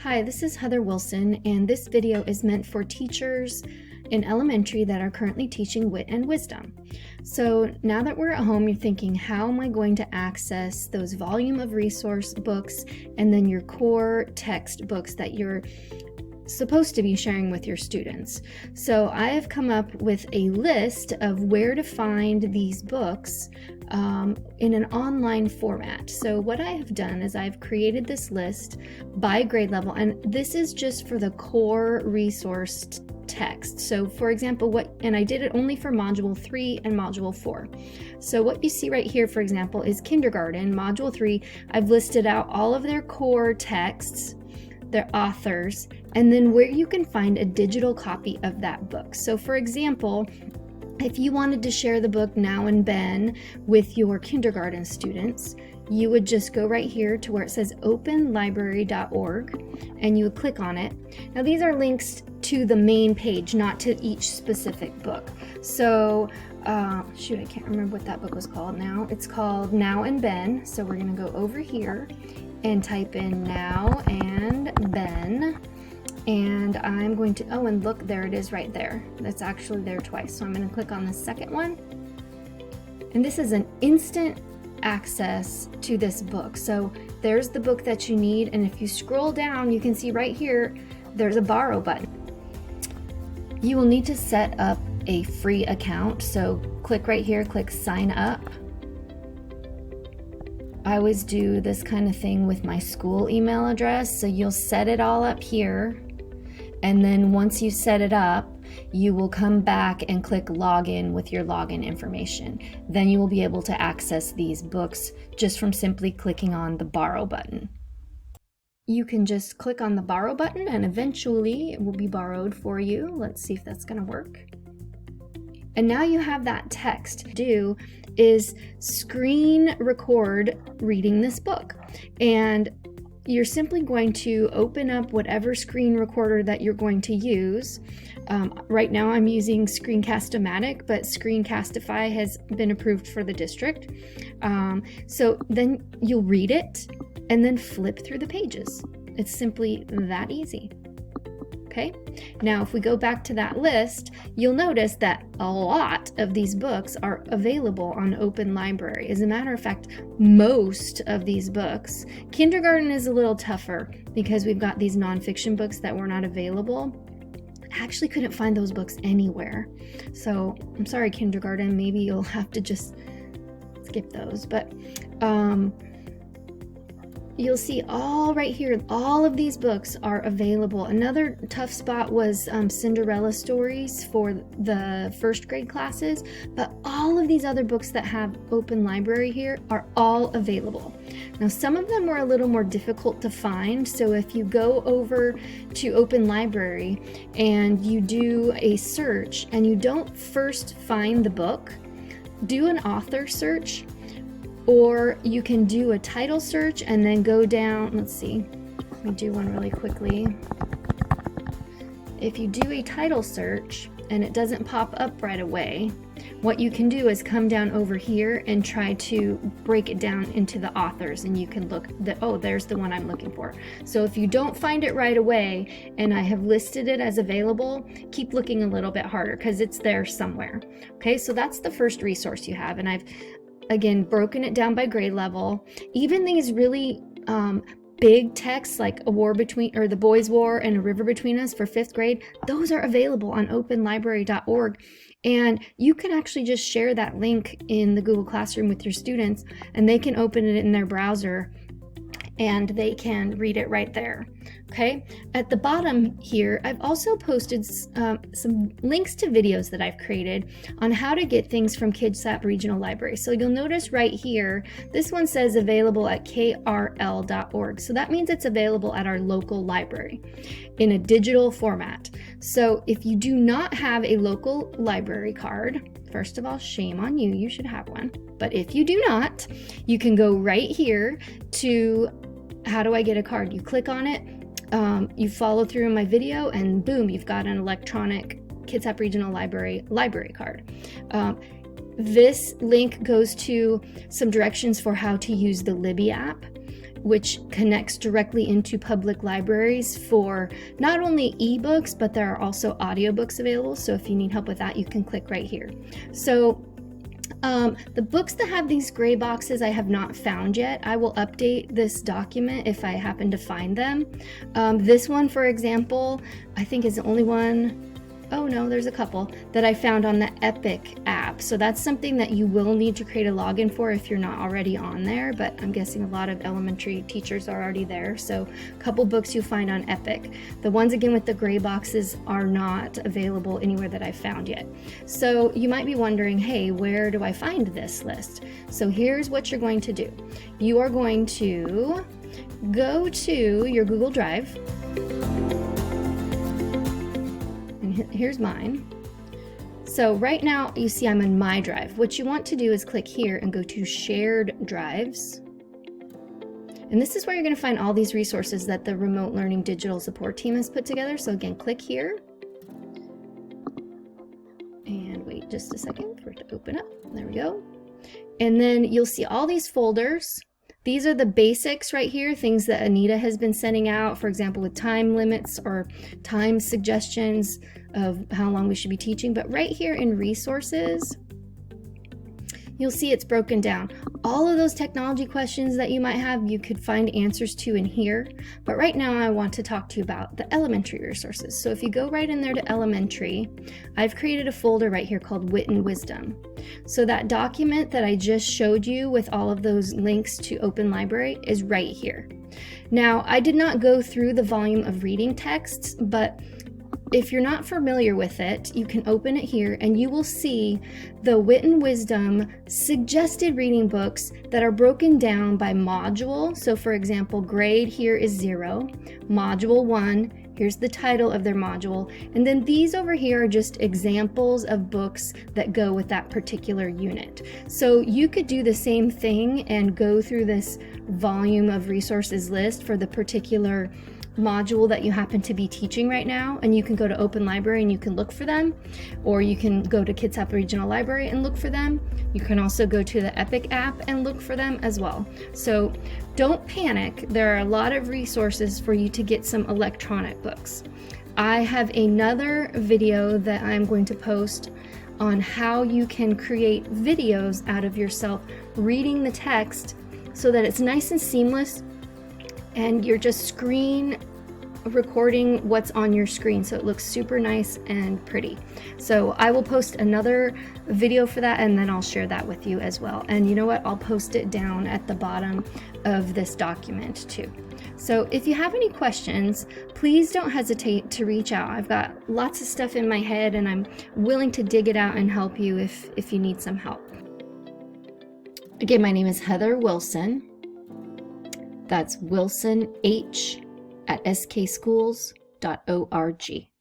Hi, this is Heather Wilson, and this video is meant for teachers in elementary that are currently teaching Wit and Wisdom. So now that we're at home, you're thinking, how am I going to access those volume of resource books and then your core text books that you're supposed to be sharing with your students? So I have come up with a list of where to find these books in an online format. So what I have done is I've created this list by grade level, and this is just for the core resource text. So for example, and I did it only for module 3 and module 4. So what you see right here, for example, is kindergarten, module 3. I've listed out all of their core texts, their authors, and then where you can find a digital copy of that book. So for example, if you wanted to share the book Now and Ben with your kindergarten students, you would just go right here to where it says openlibrary.org and you would click on it. Now these are links to the main page, not to each specific book. So, I can't remember what that book was called now. It's called Now and Ben. So we're gonna go over here and type in Now and Ben. And I'm going to, and look, there it is right there. That's actually there twice. So I'm going to click on the second one. And this is an instant access to this book. So there's the book that you need. And if you scroll down, you can see right here, there's a borrow button. You will need to set up a free account. So click right here, click sign up. I always do this kind of thing with my school email address. So you'll set it all up here. And then once you set it up, you will come back and click login with your login information. Then you will be able to access these books just from simply clicking on the borrow button. You can just click on the borrow button and eventually it will be borrowed for you. Let's see if that's going to work. And now you have that text. Do is screen record reading this book. And you're simply going to open up whatever screen recorder that you're going to use. Right now I'm using Screencast-O-Matic, but Screencastify has been approved for the district. So then you'll read it and then flip through the pages. It's simply that easy. Okay, now if we go back to that list, you'll notice that a lot of these books are available on Open Library. As a matter of fact, most of these books, kindergarten is a little tougher because we've got these nonfiction books that were not available. I actually couldn't find those books anywhere. So I'm sorry, kindergarten, maybe you'll have to just skip those. But you'll see all right here, all of these books are available. Another tough spot was Cinderella Stories for the first grade classes, but all of these other books that have Open Library here are all available. Now, some of them were a little more difficult to find, so if you go over to Open Library and you do a search and you don't first find the book, do an author search. Or you can do a title search and then go down, let's see, let me do one really quickly. If you do a title search and it doesn't pop up right away, what you can do is come down over here and try to break it down into the authors, and you can look, there's the one I'm looking for. So if you don't find it right away and I have listed it as available, keep looking a little bit harder because it's there somewhere. Okay, so that's the first resource you have, and I've again broken it down by grade level. Even these really big texts like The Boys' War and A River Between Us for 5th grade, those are available on openlibrary.org. And you can actually just share that link in the Google Classroom with your students, and they can open it in their browser and they can read it right there. Okay, at the bottom here, I've also posted some links to videos that I've created on how to get things from KidSAP Regional Library. So you'll notice right here, this one says available at krl.org. So that means it's available at our local library in a digital format. So if you do not have a local library card, first of all, shame on you, you should have one. But if you do not, you can go right here to how do I get a card? You click on it, you follow through in my video, and boom, you've got an electronic KidSAP Regional Library card. This link goes to some directions for how to use the Libby app. which connects directly into public libraries for not only ebooks, but there are also audiobooks available. So if you need help with that, you can click right here. So the books that have these gray boxes I have not found yet. I will update this document if I happen to find them. This one, for example, I think is the only one. Oh no, there's a couple that I found on the Epic app. So that's something that you will need to create a login for if you're not already on there, but I'm guessing a lot of elementary teachers are already there. So a couple books you'll find on Epic. The ones again with the gray boxes are not available anywhere that I've found yet. So you might be wondering, hey, where do I find this list? So here's what you're going to do. You are going to go to your Google Drive. Here's mine. So right now you see I'm in my drive. What you want to do is click here and go to shared drives. And this is where you're going to find all these resources that the remote learning digital support team has put together. So again, click here and wait just a second for it to open up. There we go. And then you'll see all these folders. These are the basics right here, things that Anita has been sending out, for example, with time limits or time suggestions of how long we should be teaching. But right here in resources, you'll see it's broken down. All of those technology questions that you might have, you could find answers to in here. But right now I want to talk to you about the elementary resources. So if you go right in there to elementary, I've created a folder right here called Wit and Wisdom. So that document that I just showed you with all of those links to Open Library is right here. Now, I did not go through the volume of reading texts, but if you're not familiar with it, you can open it here and you will see the Wit and Wisdom suggested reading books that are broken down by module. So for example, grade here is 0, module 1, here's the title of their module, and then these over here are just examples of books that go with that particular unit. So you could do the same thing and go through this volume of resources list for the particular module that you happen to be teaching right now, and you can go to Open Library and you can look for them, or you can go to Kitsap Regional Library and look for them. You can also go to the Epic app and look for them as well. So don't panic, there are a lot of resources for you to get some electronic books. I have another video that I'm going to post on how you can create videos out of yourself reading the text so that it's nice and seamless and you're just screen recording what's on your screen so it looks super nice and pretty. So I will post another video for that and then I'll share that with you as well. And you know what? I'll post it down at the bottom of this document too. So if you have any questions, please don't hesitate to reach out. I've got lots of stuff in my head and I'm willing to dig it out and help you if you need some help. Again, my name is Heather Wilson. That's wilsonh@skschools.org.